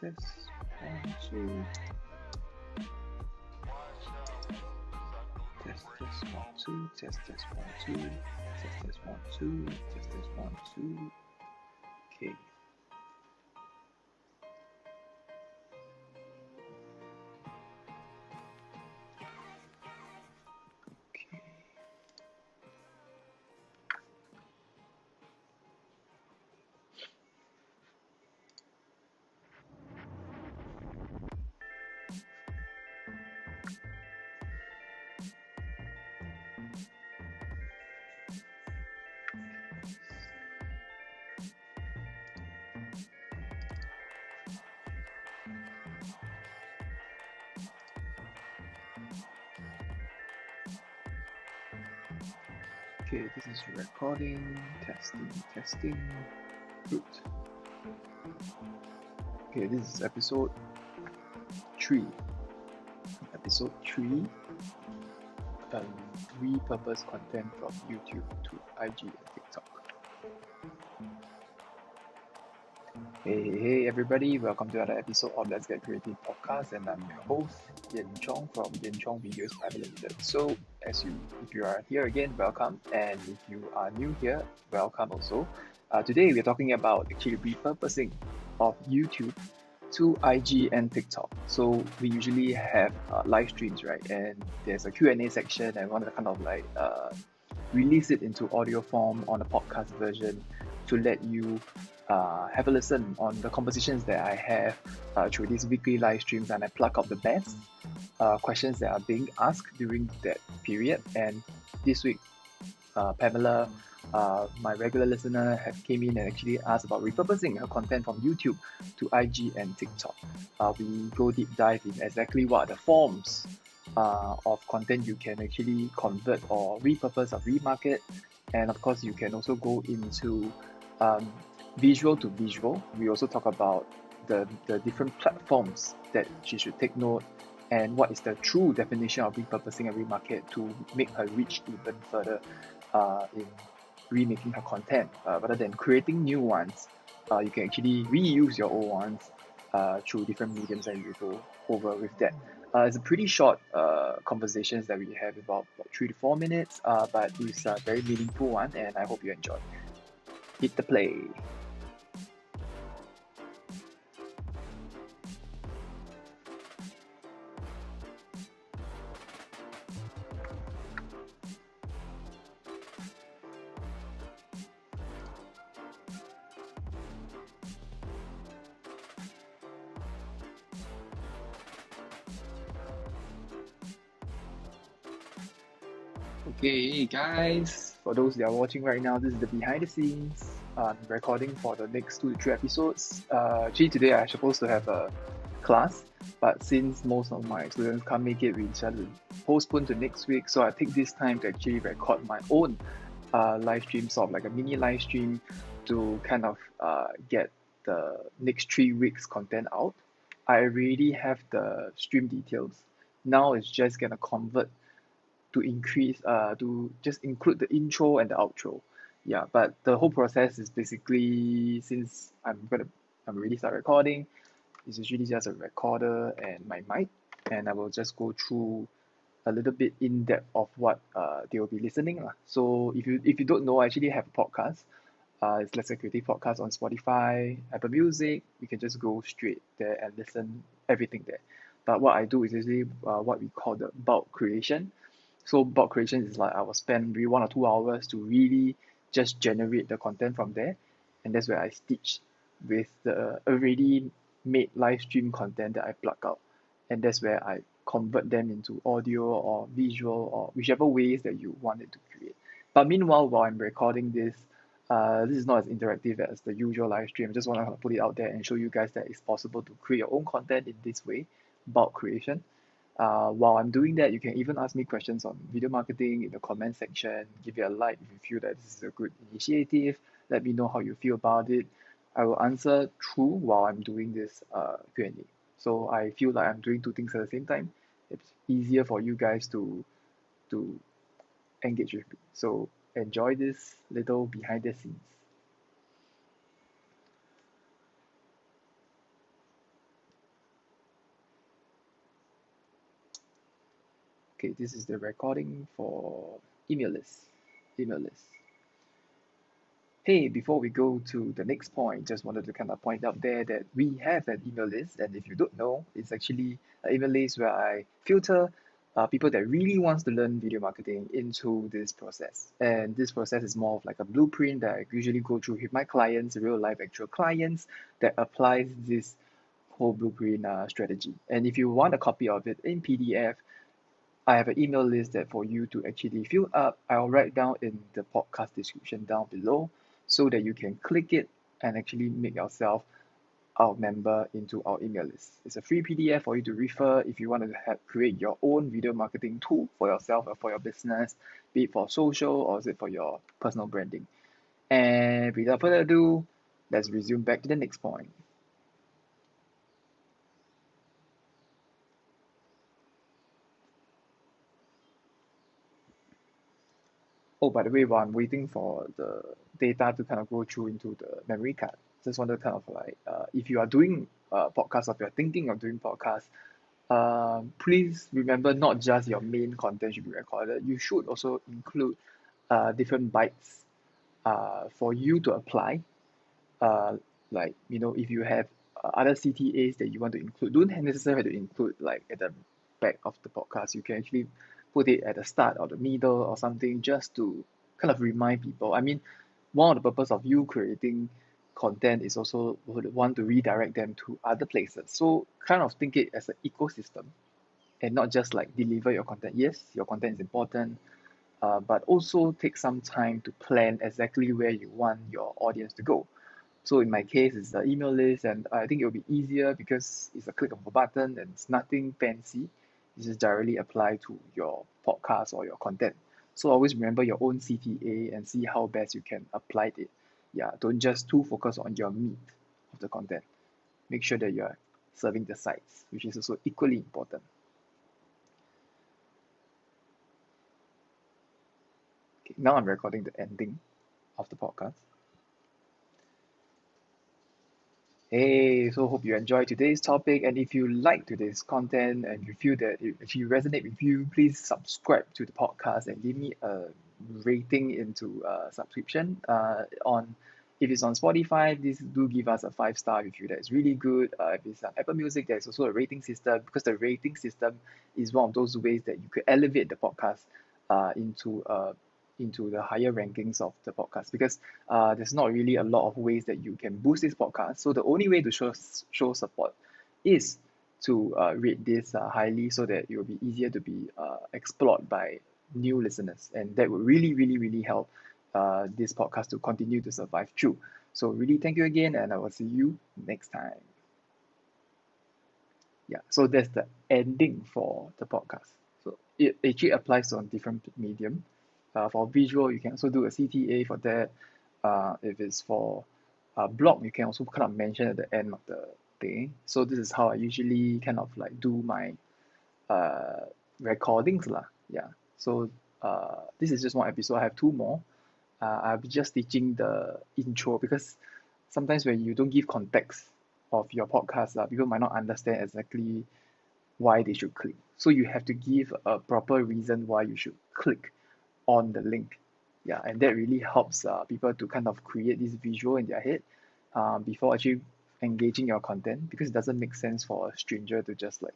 Test 1 2 test 1 2 test 1 2 test 1 2. Okay. Okay, this is recording, testing, root. Okay, this is episode 3. Episode 3, repurpose content from YouTube to IG and TikTok. Hey everybody, welcome to another episode of Let's Get Creative podcast, and I'm your host, Yen Chong from Yen Chong Videos Private Limited. So, if you are here again, welcome, and if you are new here, welcome also. Today we're talking about actually repurposing of YouTube to IG and TikTok. So we usually have live streams, right? And there's a Q&A section, and want to kind of like release it into audio form on a podcast version to let you have a listen on the conversations that I have through these weekly live streams, and I pluck out the best questions that are being asked during that period. And this week, Pamela, my regular listener, came in and actually asked about repurposing her content from YouTube to IG and TikTok. We go deep dive in exactly what are the forms of content you can actually convert or repurpose or remarket, and of course you can also go into visual to visual. We also talk about the different platforms that she should take note, and what is the true definition of repurposing and remarket to make her reach even further in remaking her content. Rather than creating new ones, you can actually reuse your old ones through different mediums, and you go over with that. It's a pretty short conversations that we have, about 3 to 4 minutes, but it's a very meaningful one, and I hope you enjoy. Hit the play. Okay, guys, for those that are watching right now, this is the behind the scenes. I'm recording for the next 2 to 3 episodes. Actually, today I'm supposed to have a class, but since most of my students can't make it, we decided to postpone to next week. So I take this time to actually record my own live stream, sort of like a mini live stream, to kind of get the next 3 weeks content out. I already have the stream details. Now it's just gonna convert to increase to just include the intro and the outro. Yeah, but the whole process is basically, since I'm already start recording, it's usually just a recorder and my mic, and I will just go through a little bit in depth of what they will be listening lah. So if you don't know, I actually have a podcast. It's Let's Say Creative Podcast on Spotify, Apple Music. You can just go straight there and listen everything there. But what I do is usually what we call the bulk creation. So bulk creation is like I will spend maybe 1 or 2 hours to really just generate the content from there, and that's where I stitch with the already made live stream content that I plug out, and that's where I convert them into audio or visual or whichever ways that you want it to create. But meanwhile, while I'm recording this, this is not as interactive as the usual live stream. I just want to put it out there and show you guys that it's possible to create your own content in this way, bulk creation. While I'm doing that, you can even ask me questions on video marketing in the comment section. Give it a like if you feel that this is a good initiative. Let me know how you feel about it. I will answer through while I'm doing this Q&A. So I feel like I'm doing two things at the same time. It's easier for you guys to engage with me. So enjoy this little behind the scenes. Okay, this is the recording for email list. Email list. Hey, before we go to the next point, just wanted to kind of point out there that we have an email list, and if you don't know, it's actually an email list where I filter people that really wants to learn video marketing into this process. And this process is more of like a blueprint that I usually go through with my clients, real life actual clients that applies this whole blueprint strategy. And if you want a copy of it in PDF, I have an email list that for you to actually fill up. I'll write down in the podcast description down below so that you can click it and actually make yourself our member into our email list. It's a free PDF for you to refer if you want to create your own video marketing tool for yourself or for your business, be it for social or is it for your personal branding. And without further ado, let's resume back to the next point. Oh, by the way, while I'm waiting for the data to kind of go through into the memory card, just want to kind of like, if you are doing a podcast or if you're thinking of doing podcast, please remember not just your main content should be recorded. You should also include different bites for you to apply. Uh, like, if you have other CTAs that you want to include, don't necessarily have to include like at the back of the podcast. You can actually put it at the start or the middle or something just to kind of remind people. I mean, one of the purpose of you creating content is also would want to redirect them to other places. So kind of think it as an ecosystem and not just like deliver your content. Yes, your content is important, but also take some time to plan exactly where you want your audience to go. So in my case, it's the email list, and I think it'll be easier because it's a click of a button and it's nothing fancy. It's just directly apply to your podcast or your content. So always remember your own CTA and see how best you can apply it. Yeah, don't just too focus on your meat of the content. Make sure that you're serving the sides, which is also equally important. Okay, now I'm recording the ending of the podcast. Hey, so hope you enjoyed today's topic. And if you like today's content and you feel that it actually resonate with you, please subscribe to the podcast and give me a rating into subscription. On if it's on Spotify, this do give us a 5 star review. That's really good. If it's on Apple Music, there's also a rating system because the rating system is one of those ways that you could elevate the podcast into the higher rankings of the podcast because there's not really a lot of ways that you can boost this podcast. So the only way to show support is to rate this highly so that it will be easier to be explored by new listeners. And that would really, really, really help this podcast to continue to survive through. So really thank you again and I will see you next time. Yeah, so that's the ending for the podcast. So it actually applies on different medium. For visual, you can also do a CTA for that. If it's for blog, you can also kind of mention at the end of the thing. So this is how I usually kind of like do my uh, recordings lah. Yeah. So this is just one episode. I have two more. I'll be just teaching the intro because sometimes when you don't give context of your podcast, people might not understand exactly why they should click. So you have to give a proper reason why you should click on the link. Yeah, and that really helps people to kind of create this visual in their head before actually engaging your content because it doesn't make sense for a stranger to just like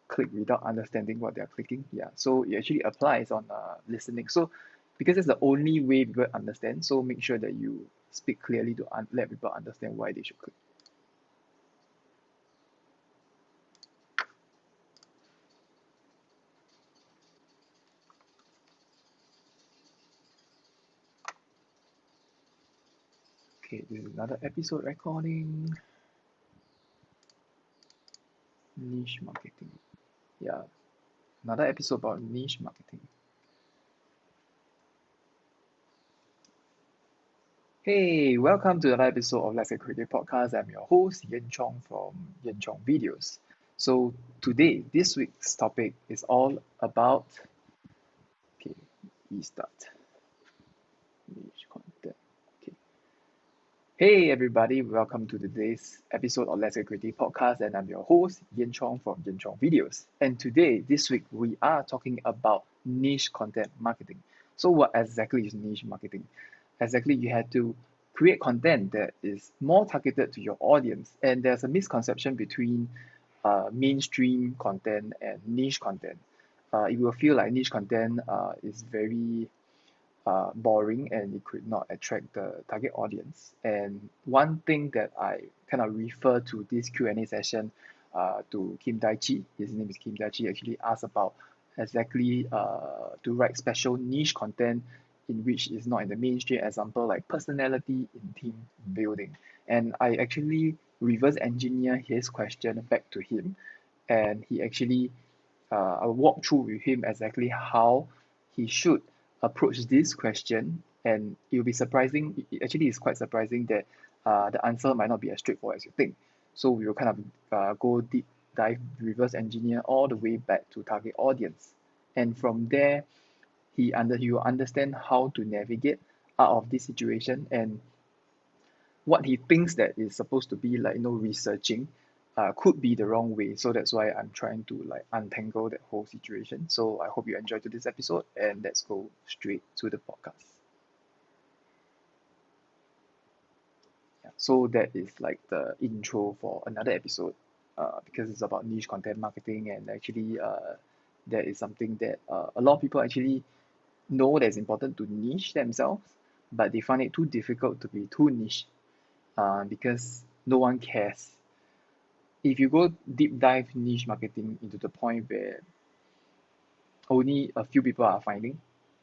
click without understanding what they're clicking. Yeah, so it actually applies on listening. So because it's the only way people understand, so make sure that you speak clearly to let people understand why they should click. Okay, this is another episode recording. Niche marketing. Yeah, another episode about niche marketing. Hey, welcome to another episode of Let's Get Creative Podcast. I'm your host, Yen Chong from Yen Chong Videos. So today, this week's topic is all about, okay, restart, niche content. Okay. Hey everybody, welcome to today's episode of Let's Get Creative Podcast, and I'm your host, Yen Chong from Yen Chong Videos. And today, this week, we are talking about niche content marketing. So what exactly is niche marketing? Exactly, you have to create content that is more targeted to your audience. And there's a misconception between mainstream content and niche content. You will feel like niche content is very boring and it could not attract the target audience. And one thing that I kind of refer to this Q&A session to Kim Dai Chi, his name is Kim Dai Chi, actually asked about exactly to write special niche content in which is not in the mainstream, example like personality in team building. And I actually reverse engineer his question back to him, and he actually I'll walk through with him exactly how he should approach this question, and it'll be surprising. Actually, it's quite surprising that the answer might not be as straightforward as you think. So we will kind of go deep dive, reverse engineer all the way back to target audience, and from there, he will understand how to navigate out of this situation and what he thinks that is supposed to be like researching could be the wrong way. So that's why I'm trying to like untangle that whole situation. So I hope you enjoyed this episode, and let's go straight to the podcast. Yeah, so that is like the intro for another episode, because it's about niche content marketing, and actually that is something that a lot of people actually know that it's important to niche themselves, but they find it too difficult to be too niche, because no one cares. If you go deep dive niche marketing into the point where only a few people are finding,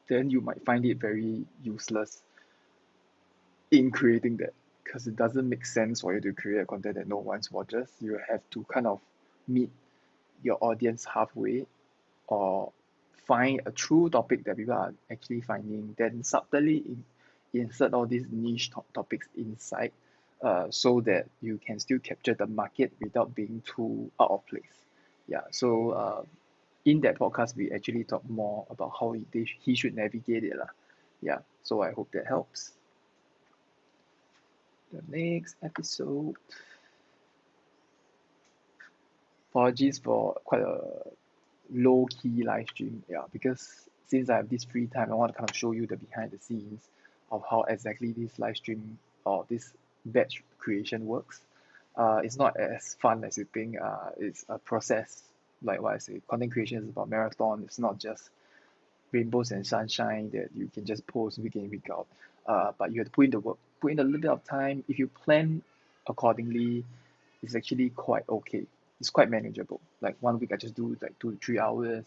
then you might find it very useless in creating that, because it doesn't make sense for you to create content that no one watches. You have to kind of meet your audience halfway, or find a true topic that people are actually finding, then subtly insert all these niche topics inside, so that you can still capture the market without being too out of place. Yeah, so in that podcast, we actually talk more about how he should navigate it. Lah. Yeah, so I hope that helps. The next episode. Apologies for quite a low key live stream. Yeah, because since I have this free time, I want to kind of show you the behind the scenes of how exactly this live stream or this batch creation works. It's not as fun as you think. It's a process. Like what I say, content creation is about marathon. It's not just rainbows and sunshine that you can just post week in, week out. But you have to put in the work, put in a little bit of time. If you plan accordingly, it's actually quite okay. It's quite manageable. Like 1 week, I just do like 2 to 3 hours,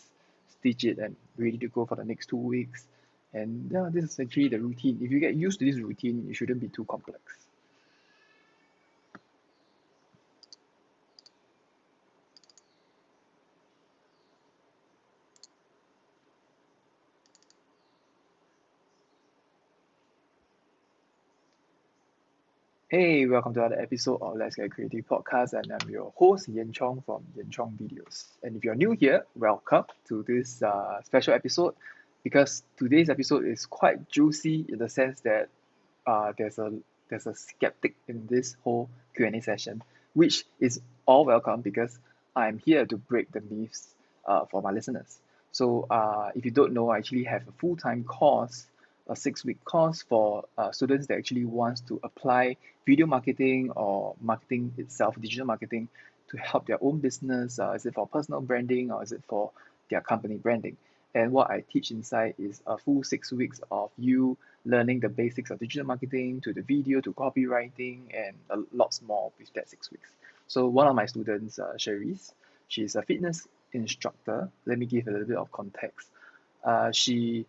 stitch it, and ready to go for the next 2 weeks. And yeah, this is actually the routine. If you get used to this routine, it shouldn't be too complex. Hey, welcome to another episode of Let's Get Creative Podcast, and I'm your host Yen Chong from Yen Chong Videos. And if you're new here, welcome to this special episode, because today's episode is quite juicy in the sense that there's a skeptic in this whole Q&A session, which is all welcome because I'm here to break the myths for my listeners. So if you don't know, I actually have a full-time course, a 6-week course for students that actually wants to apply video marketing or marketing itself, digital marketing, to help their own business. Is it for personal branding or is it for their company branding? And what I teach inside is a full 6 weeks of you learning the basics of digital marketing, to the video, to copywriting, and lots more with that 6 weeks. So one of my students, Cherise, she's a fitness instructor. Let me give a little bit of context. She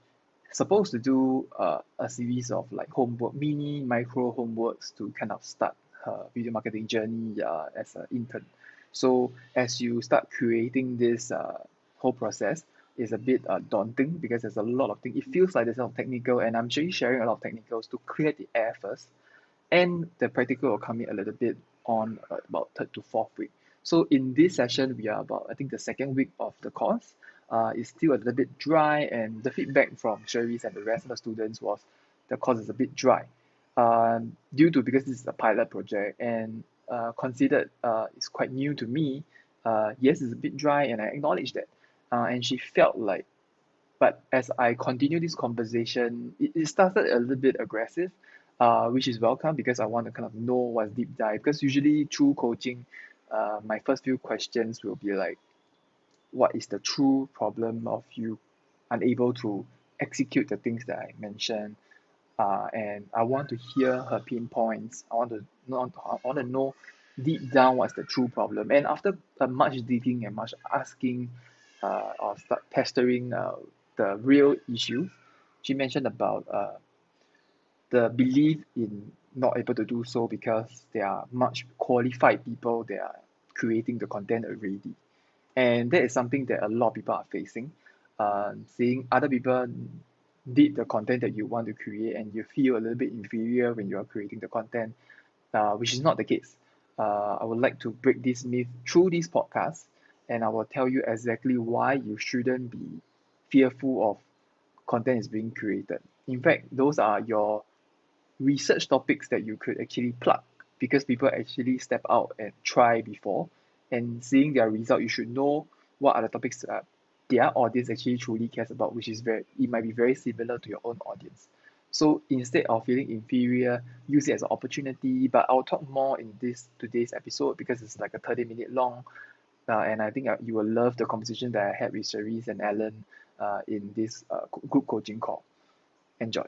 supposed to do a series of like homework, mini micro homeworks to kind of start her video marketing journey as an intern. So as you start creating this whole process, it's a bit daunting because there's a lot of things. It feels like there's a lot of technical, and I'm actually sharing a lot of technicals to clear the air first, and the practical will come in a little bit on about third to fourth week. So in this session, we are about, I think, the second week of the course. It's still a little bit dry, and the feedback from Cherise and the rest of the students was the course is a bit dry, due to because this is a pilot project and considered it's quite new to me. Yes, it's a bit dry, and I acknowledge that. And she felt like, but as I continue this conversation, it started a little bit aggressive, which is welcome because I want to kind of know what's deep dive. Because usually through coaching, my first few questions will be like, what is the true problem of you unable to execute the things that I mentioned? And I want to hear her pinpoints. I want to know deep down what's the true problem. And after much digging and much asking, or start pestering the real issues, she mentioned about the belief in not able to do so because there are much qualified people that are creating the content already. And that is something that a lot of people are facing. Seeing other people did the content that you want to create and you feel a little bit inferior when you are creating the content, which is not the case. I would like to break this myth through this podcast, and I will tell you exactly why you shouldn't be fearful of content is being created. In fact, those are your research topics that you could actually plug because people actually step out and try before, and seeing their result, you should know what are the topics their audience actually truly cares about, which is it might be very similar to your own audience. So instead of feeling inferior, use it as an opportunity. But I'll talk more in this today's episode because it's like a 30-minute long, and I think you will love the conversation that I had with Cherise and Alan in this group coaching call. Enjoy.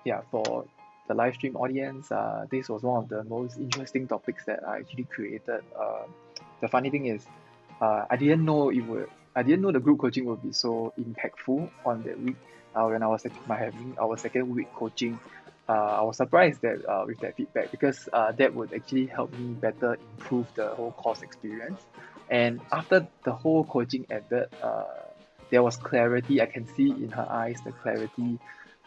Yeah, for the live stream audience, this was one of the most interesting topics that I actually created. The funny thing is, I didn't know I didn't know the group coaching would be so impactful on that week. When I was having our second week coaching, I was surprised that with that feedback because that would actually help me better improve the whole course experience. And after the whole coaching ended, there was clarity. I can see in her eyes the clarity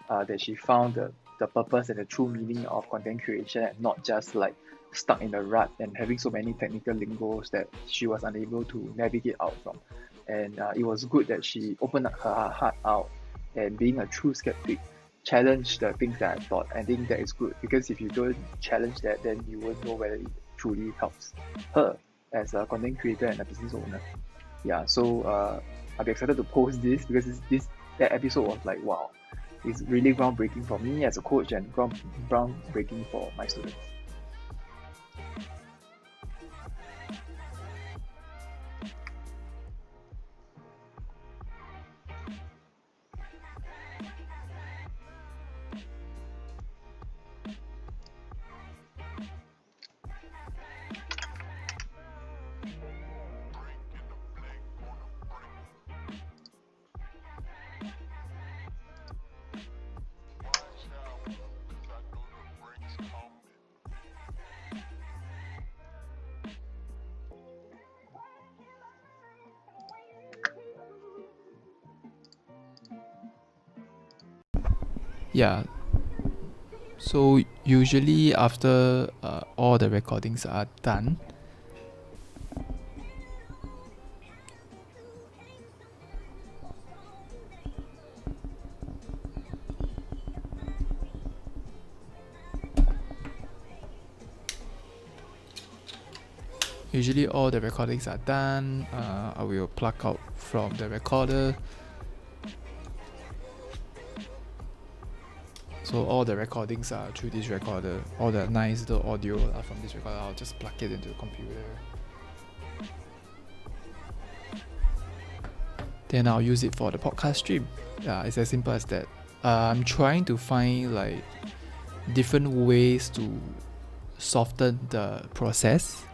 that she found the purpose and the true meaning of content creation and not just like stuck in a rut and having so many technical lingos that she was unable to navigate out from. And it was good that she opened up her heart out and being a true skeptic, challenged the things that I thought. I think that is good because if you don't challenge that, then you won't know whether it truly helps her as a content creator and a business owner. Yeah, so I'll be excited to post this because that episode was like, wow, it's really groundbreaking for me as a coach and groundbreaking for my students. Yeah. So usually after all the recordings are done, I will plug out from the recorder. So all the recordings are through this recorder. All the nice little audio are from this recorder. I'll just plug it into the computer. then I'll use it for the podcast stream. Yeah, it's as simple as that. I'm trying to find like different ways to soften the process.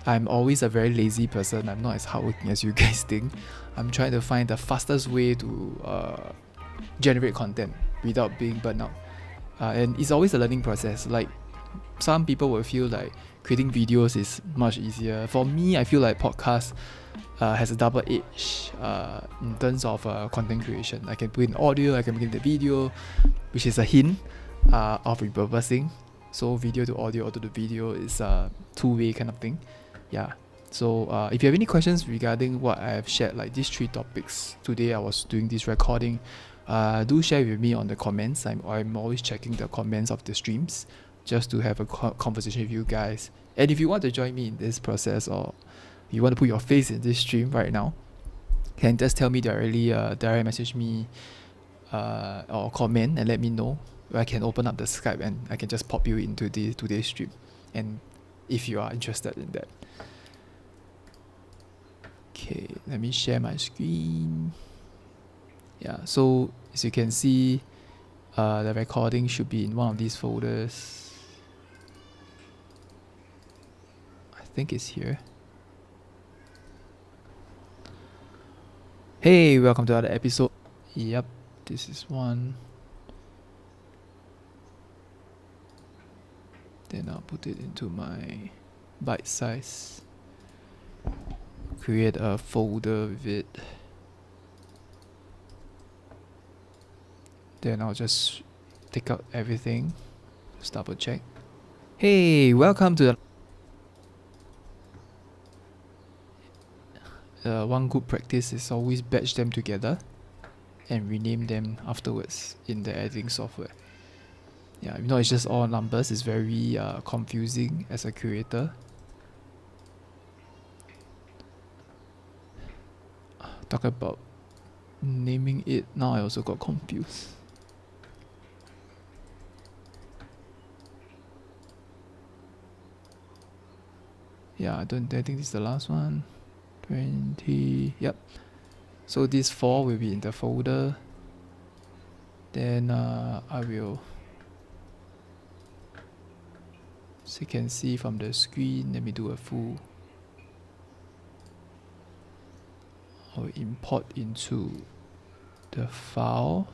I'm always a very lazy person. I'm not as hardworking as you guys think. I'm trying to find the fastest way to generate content without being burnt out. And it's always a learning process. Like some people will feel like creating videos is much easier. For me, I feel like podcast has a double edge in terms of content creation. I can put in audio, I can put in the video, which is a hint of repurposing. So video to audio, audio to video is a two-way kind of thing. Yeah. So if you have any questions regarding what I have shared, like these 3 topics today, I was doing this recording. Do share with me on the comments. I'm always checking the comments of the streams just to have a conversation with you guys. And if you want to join me in this process, or you want to put your face in this stream right now, can just tell me directly, direct message me or comment and let me know. I can open up the Skype and I can just pop you into today's stream, and if you are interested in that. Okay, let me share my screen. Yeah, so as you can see, the recording should be in one of these folders. I think it's here. Hey, welcome to another episode. Yep, this is one. Then I'll put it into my bite size. Create a folder with it. Then I'll just take out everything. Just double check. Hey, welcome to one good practice is always batch them together and rename them afterwards in the editing software. Yeah, you know, it's just all numbers. It's very confusing as a curator. Talk about naming it. Now I also got confused. Yeah, I think this is the last one. 20. Yep. So these 4 will be in the folder. Then I will, so you can see from the screen, let me do a full. I'll import into the file.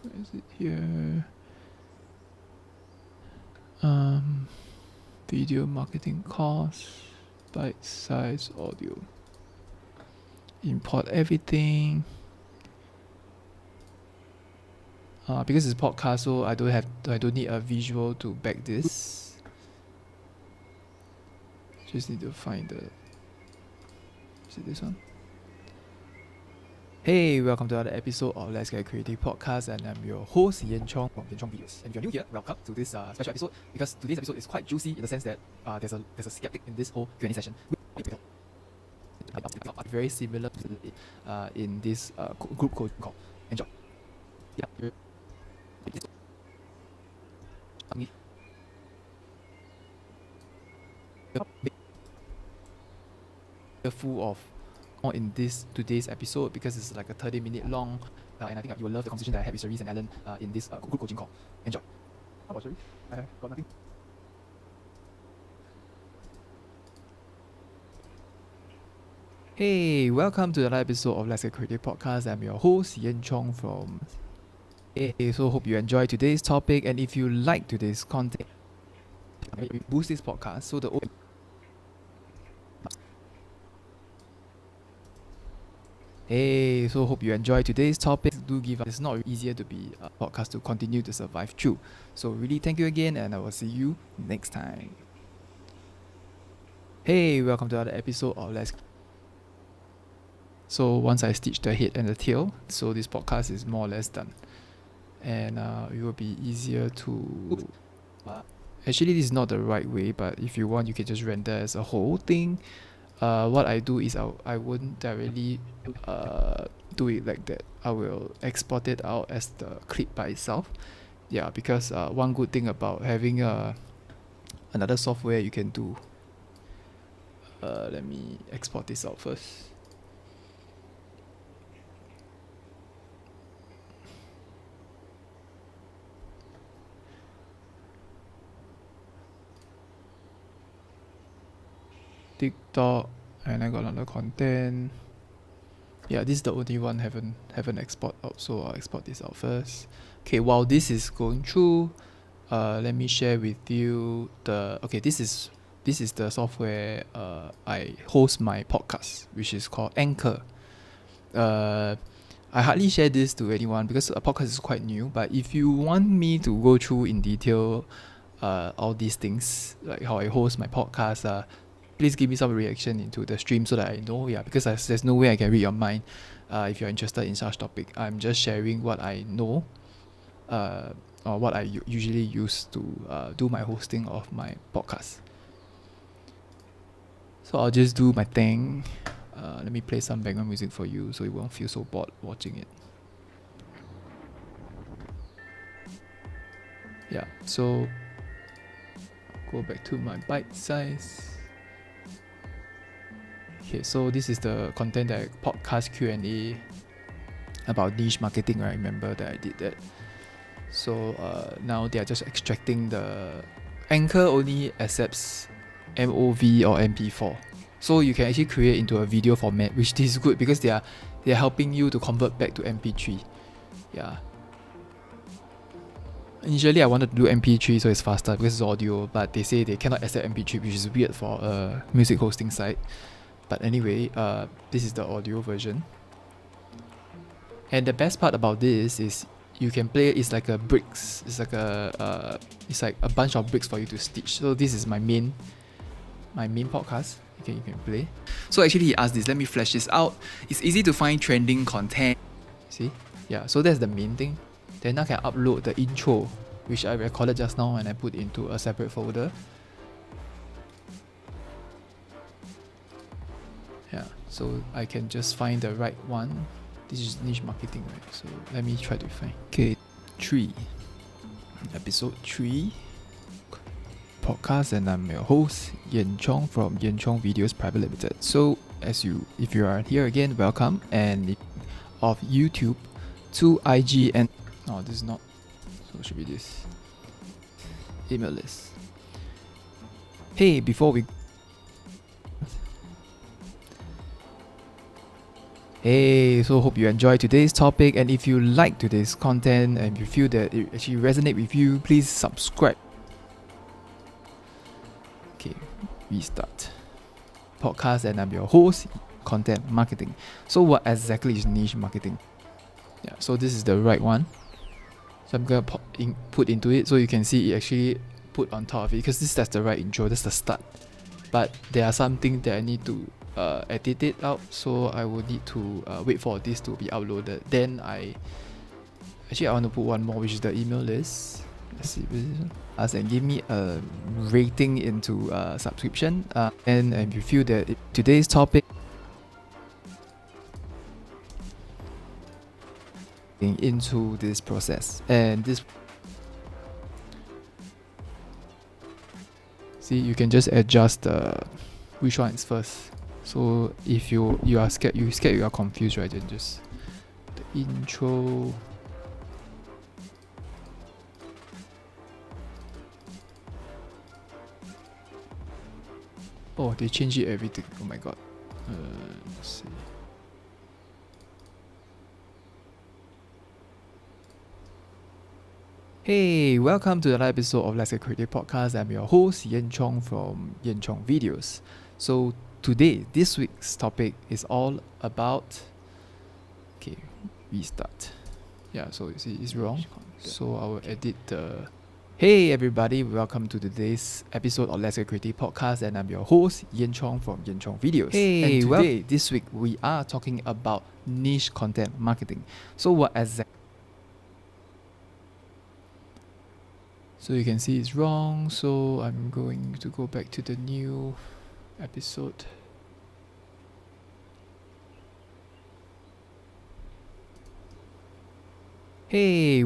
Where is it here? Video marketing costs, bite size audio. Import everything. Because it's podcast, so I don't need a visual to back this. Just need to find the. Is it this one? Hey, welcome to another episode of Let's Get Creative podcast, and I'm your host Yen Chong from Yen Chong Videos. And if you're new here, welcome to this special episode, because today's episode is quite juicy in the sense that there's a skeptic in this whole Q&A session. Very similar to in this group code call. Enjoy. Yeah. Full of in today's episode, because it's like a 30-minute long, and I think you will love the conversation that I had with Cerise and Alan in this group coaching call. Enjoy. How about Cerise? I have got nothing. Hey, welcome to another episode of Let's Get Creative podcast. I'm your host Yen Chong from. Hey, so hope you enjoy today's topic, and if you like today's content, boost this podcast so the Hey, so hope you enjoy today's topic. Do give us, it's not easier to be a podcast to continue to survive through. So really thank you again, and I will see you next time. Hey, welcome to another episode of Let's. So once I stitch the head and the tail, so this podcast is more or less done. And it will be easier to. Actually, this is not the right way, but if you want, you can just render as a whole thing. What I do is I wouldn't directly do it like that. I will export it out as the clip by itself. Yeah, because one good thing about having another software you can do Let me export this out first. TikTok, and I got another content. Yeah, this is the only one haven't export out, so I'll export this out first. Okay, while this is going through, let me share with you the this is the software I host my podcast, which is called Anchor. I hardly share this to anyone because a podcast is quite new, but if you want me to go through in detail all these things, like how I host my podcast, please give me some reaction into the stream so that I know, because there's no way I can read your mind if you're interested in such topic. I'm just sharing what I know or what I usually use to do my hosting of my podcast. So I'll just do my thing. Let me play some background music for you so you won't feel so bored watching it. Yeah, so go back to my bite size. Okay, so this is the content that podcast Q&A about niche marketing, right? Remember that I did that. So now they are just extracting the Anchor only accepts MOV or MP4. So you can actually create into a video format, which this is good because they are helping you to convert back to MP3. Yeah. Initially I wanted to do MP3 so it's faster because it's audio, but they say they cannot accept MP3, which is weird for a music hosting site. But anyway, this is the audio version. And the best part about this is you can play. It's like a bricks. It's like a bunch of bricks for you to stitch. So this is my main podcast. Okay, you can play. So actually, he asked this. Let me flesh this out. It's easy to find trending content. See, yeah. So that's the main thing. Then I can upload the intro, which I recorded just now, and I put into a separate folder. Yeah, so I can just find the right one. This is niche marketing, right? So let me try to find. Okay, episode 3 podcast, and I'm your host Yen Chong from Yen Chong Videos Private Limited. So if you are here again, welcome. And of YouTube to IG and this is not. So it should be this email list. Hey, before we Hey, so hope you enjoy today's topic, and if you like today's content and you feel that it actually resonates with you, please subscribe. Okay, restart. Podcast, and I'm your host, content marketing. So what exactly is niche marketing? Yeah, so this is the right one. So I'm gonna put into it so you can see it actually put on top of it because that's the right intro, that's the start. But there are some things that I need to edit it out, so I will need to wait for this to be uploaded. Then I want to put one more, which is the email list. Let's see, and give me a rating into subscription. And if you feel that today's topic into this process, and this, see, you can just adjust which one is first. So if you are scared, you are confused, right? Then just the intro. Oh, they changed it everything. Oh my god. Let's see. Hey, welcome to another episode of Let's Get Creative Podcast. I'm your host, Yen Chong from Yen Chong Videos. So today, this week's topic is all about... Okay, restart. Yeah, so you see it's wrong. So I will edit the... Hey everybody, welcome to today's episode of Let's Get Creative Podcast, and I'm your host, Yen Chong from Yen Chong Videos. Hey, and today, this week, we are talking about niche content marketing. So what exactly... So you can see it's wrong, so I'm going to go back to the new episode. Hey,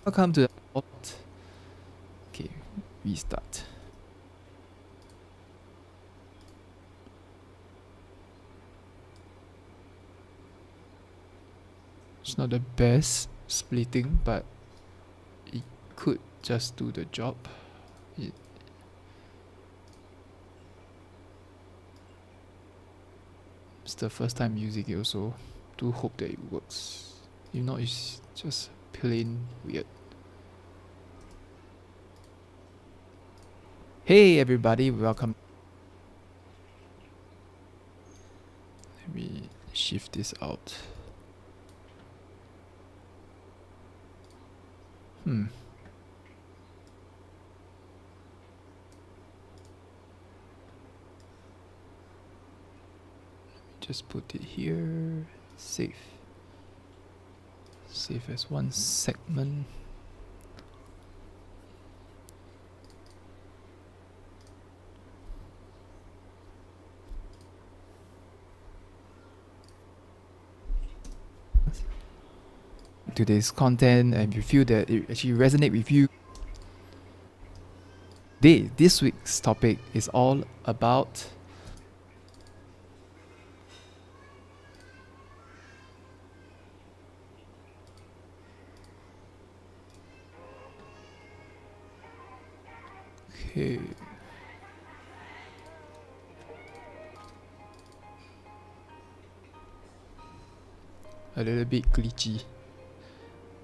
welcome to the... Okay, restart. It's not the best splitting, but it could just do the job. It's the first time using it also. Do hope that it works. If not, it's just plain weird. Hey everybody, welcome. Let me shift this out. Just put it here. Save. Save as one segment. Today's content, and you feel that it actually resonate with you. This week's topic is all about okay. A little bit glitchy.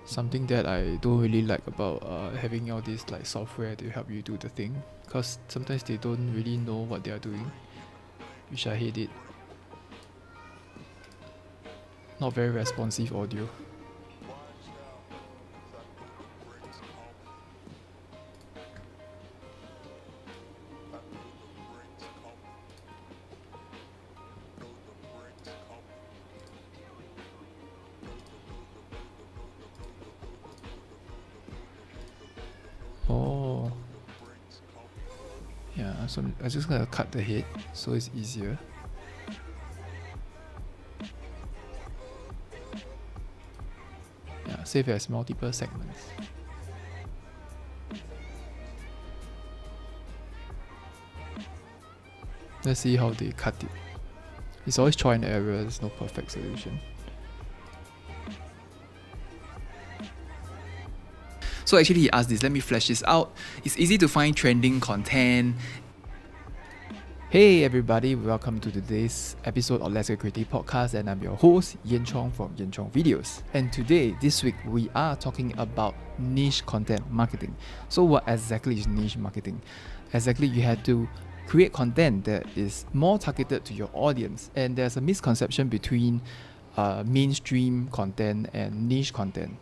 Something that I don't really like about having all this like software to help you do the thing, because sometimes they don't really know what they are doing, which I hate it. Not very responsive audio. Oh, yeah, so I just gotta cut the head so it's easier. Yeah, save as multiple segments. Let's see how they cut it. It's always trial and error, there's no perfect solution. So actually he asked this, let me flesh this out. It's easy to find trending content. Hey everybody, welcome to today's episode of Let's Get Creative podcast, and I'm your host, Yen Chong from Yen Chong Videos. And today, this week, we are talking about niche content marketing. So what exactly is niche marketing? Exactly, you have to create content that is more targeted to your audience. And there's a misconception between mainstream content and niche content.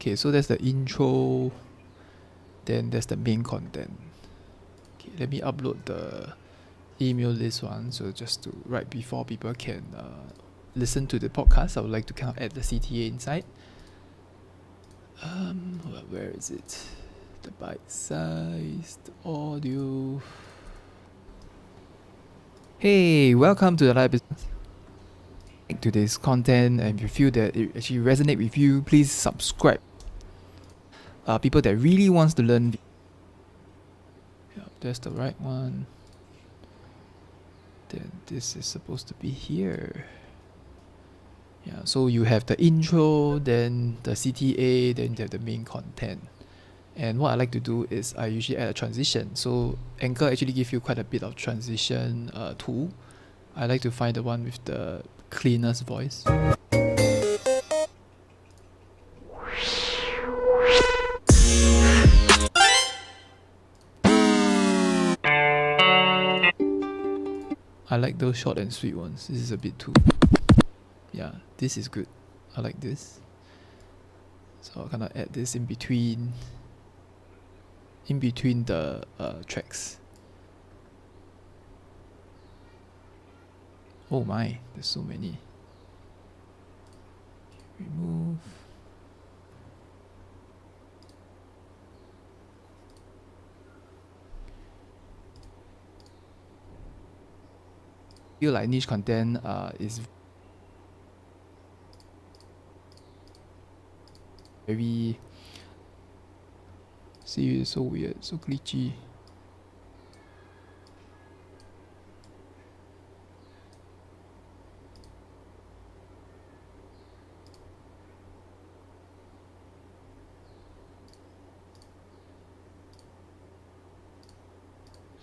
Okay, so that's the intro, then there's the main content. Okay, let me upload the email list one, so just to right before people can listen to the podcast, I would like to kind of add the CTA inside. Where is it? The bite-sized audio. Hey, welcome to the live business. Today's content, and if you feel that it actually resonate with you, please subscribe. People that really wants to learn. Yeah, that's the right one. Then this is supposed to be here. Yeah, so you have the intro, then the CTA, then you have the main content. And what I like to do is I usually add a transition. So Anchor actually gives you quite a bit of transition tool. I like to find the one with the cleanest voice. I like those short and sweet ones. This is a bit too... Yeah, this is good. I like this. So I'm gonna add this in between the tracks. Oh my, there's so many. Remove. I feel like niche content is very... See, it's so weird, so glitchy.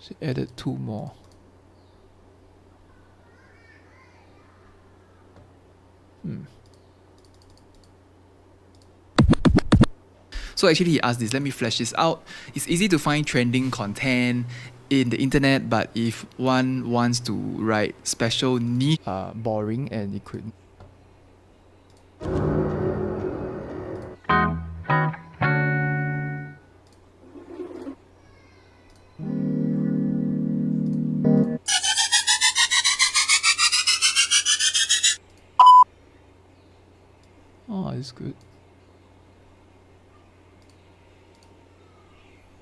So added 2 more. So actually he asked this, let me flesh this out. It's easy to find trending content in the internet, but if one wants to write special niche, boring and it could. Oh, it's good.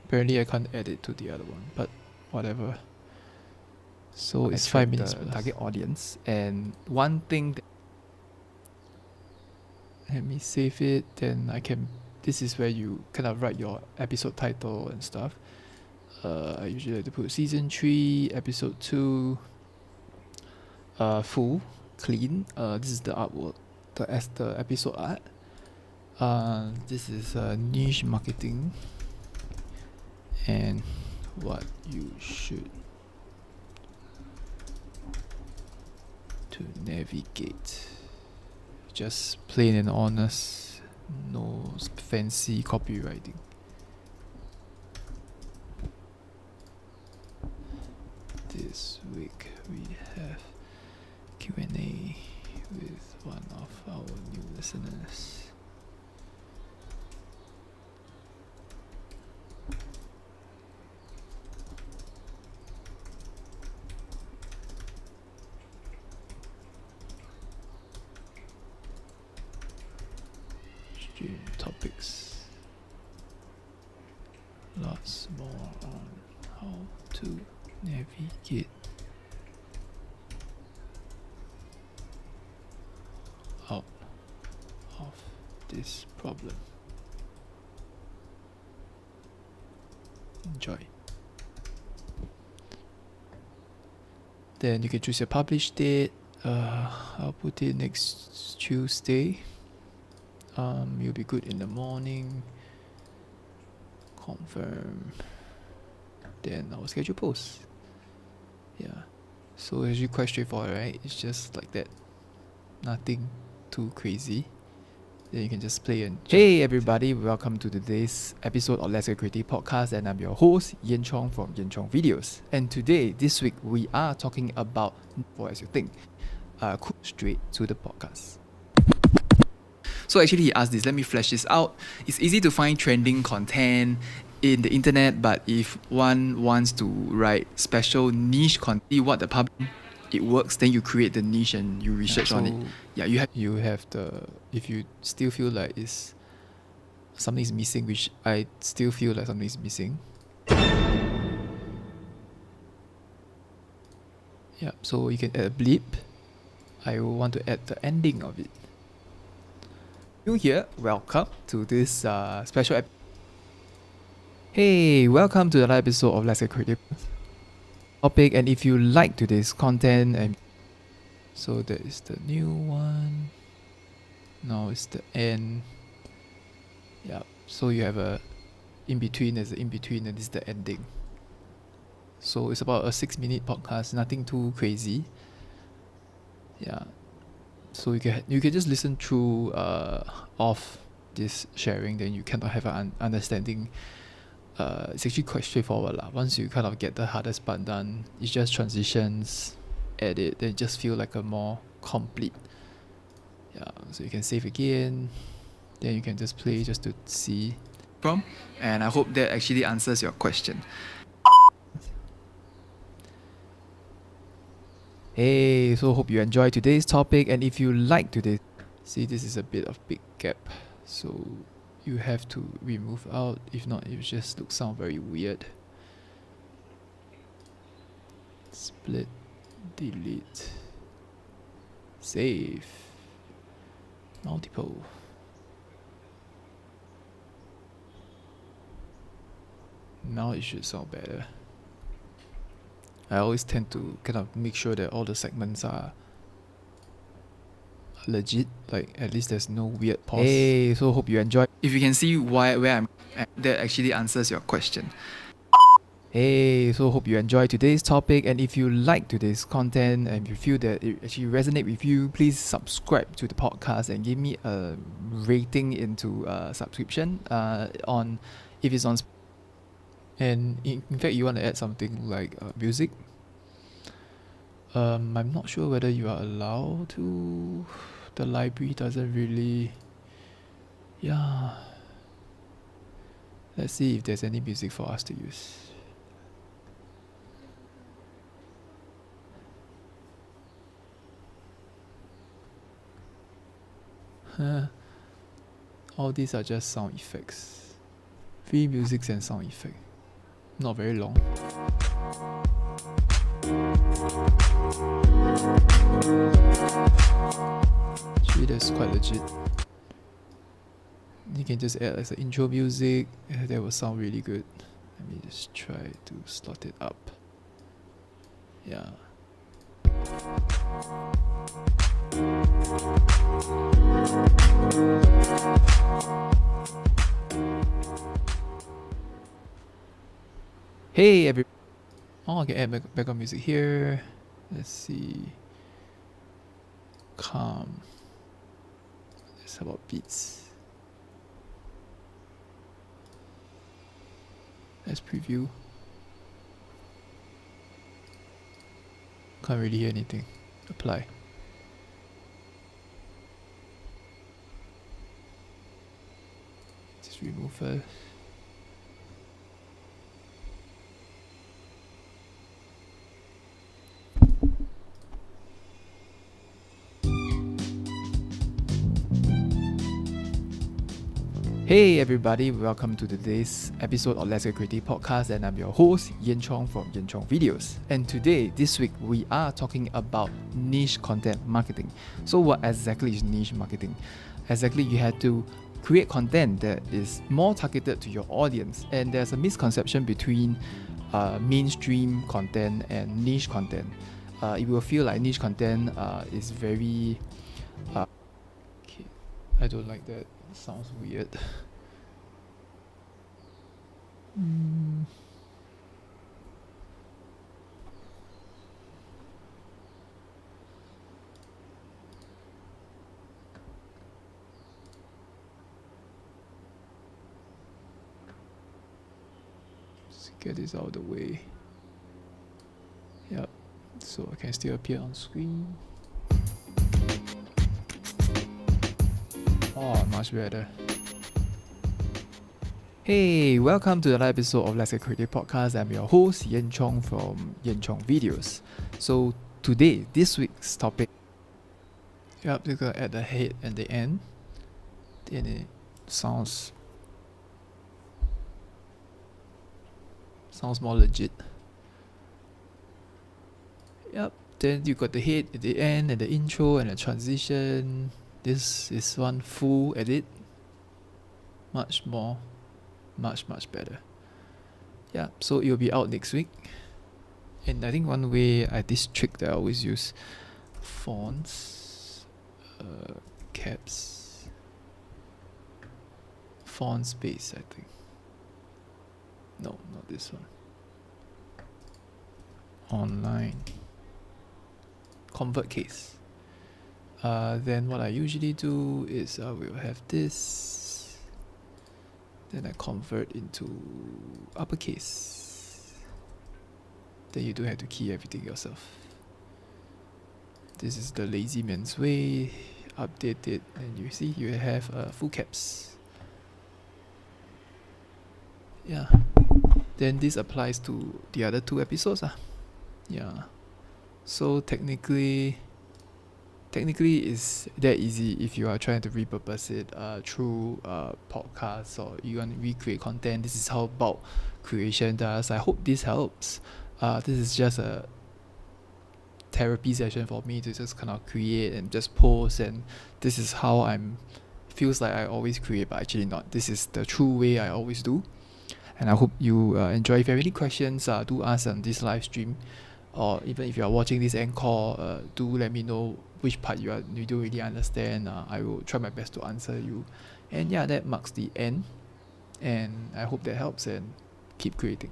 Apparently I can't add it to the other one, but whatever. So it's 5 minutes per target audience. And one thing that, let me save it, then I can, this is where you kind of write your episode title and stuff. I usually like to put season 3, episode 2, full, clean. This is the artwork, the episode art. This is niche marketing and what you should to navigate. Just plain and honest, no fancy copywriting. This week we have Q&A with one of our new listeners. Stream topics. Lots more on how to navigate out of this problem. Enjoy. Then you can choose your publish date. I'll put it next Tuesday. You'll be good in the morning. Confirm. Then I will schedule posts. Yeah. So it's actually quite straightforward, right? It's just like that. Nothing too crazy. Then you can just play and chat. Hey everybody, welcome to today's episode of Let's Get Creative Podcast, and I'm your host, Yen Chong from Yen Chong Videos. And today, this week, we are talking about what as you think. Straight to the podcast. So actually he asked this, let me flesh this out. It's easy to find trending content in the internet, but if one wants to write special niche content, what the public it works, then you create the niche and you research on it. Yeah, you have the, if you still feel like it's something is missing, which I still feel like something is missing. Yeah, so you can add a blip. I will want to add the ending of it. New here, welcome to this special episode. Hey, welcome to another episode of Let's Get Creative Topic. And if you like today's content, and so that is the new one. Now it's the end. Yeah, so you have a in between. There's an in between, and this is the ending. So it's about a 6-minute podcast, nothing too crazy. Yeah. So you can just listen through of this sharing, then you kind of have an understanding. It's actually quite straightforward lah. Once you kind of get the hardest part done, it's just transitions, edit, then just feel like a more complete. Yeah, so you can save again, then you can just play just to see from. And I hope that actually answers your question. Hey, so hope you enjoyed today's topic, and if you like today's, see this is a bit of big gap, so you have to remove out, if not it just sound very weird. Split, delete, save, multiple. Now it should sound better. I always tend to kind of make sure that all the segments are legit, like at least there's no weird pause. Hey, so hope you enjoy. If you can see where I'm at, that actually answers your question. Hey, so hope you enjoy today's topic, and if you like today's content and you feel that it actually resonate with you, please subscribe to the podcast and give me a rating into subscription on if it's on. And in fact, you want to add something like music. I'm not sure whether you are allowed to. The library doesn't really. Yeah. Let's see if there's any music for us to use. All these are just sound effects. Free music and sound effect. Not very long. Actually, that's quite legit. You can just add as an intro music. That will sound really good. Let me just try to slot it up. Yeah. Hey everybody. Oh, I can add background music here. Let's see. Calm. Let's how about beats. Let's preview. Can't really hear anything. Apply. Just remove first. Hey everybody, welcome to today's episode of Let's Get Creative podcast, and I'm your host Yen Chong from Yen Chong Videos. And today, this week, we are talking about niche content marketing. So what exactly is niche marketing? Exactly, you have to create content that is more targeted to your audience, and there's a misconception between mainstream content and niche content. You will feel like niche content is very okay. I don't like that. Sounds weird. Let's get this out of the way. Yep. So I can still appear on screen. Oh, much better. Hey, welcome to another episode of Let's Get Creative Podcast. I'm your host, Yen Chong from Yen Chong Videos. So today, this week's topic, yep, we're gonna add the head and the end. Then it sounds more legit. Yep, then you got the head at the end and the intro and the transition. This is one full edit. Much better. Yeah, so it will be out next week. And I think one way, this trick that I always use, fonts, caps, font space, I think. No, not this one. Online. Convert case. Then what I usually do is I will have this, then I convert into uppercase. Then you don't have to key everything yourself. This is the lazy man's way. Update it, and you see you have full caps. Yeah. Then this applies to the other two episodes. Yeah. So technically it's that easy if you are trying to repurpose it through podcasts, or you want to recreate content. This is how bulk creation does. I hope this helps. This is just a therapy session for me to just kind of create and just post, and this is how feels like I always create, but actually not. This is the true way I always do, and I hope you enjoy. If you have any questions, do ask on this live stream, or even if you are watching this encore, do let me know which part you don't really understand. I will try my best to answer you. And yeah, that marks the end, and I hope that helps, and keep creating.